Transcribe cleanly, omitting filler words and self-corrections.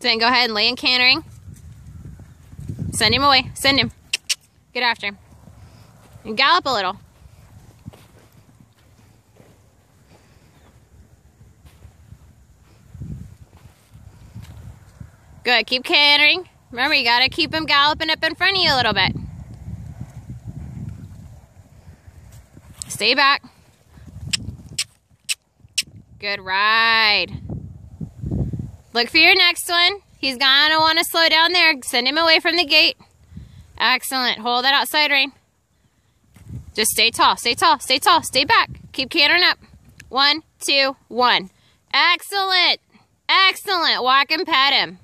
Then go ahead and lay in cantering. Send him away. Send him. Get after him. And gallop a little. Good. Keep cantering. Remember, you got to keep him galloping up in front of you a little bit. Stay back. Good ride. Look for your next one. He's going to want to slow down there. Send him away from the gate. Excellent. Hold that outside rein. Just stay tall. Stay tall. Stay tall. Stay back. Keep cantering up. 1, 2, 1. Excellent. Excellent. Walk and pet him.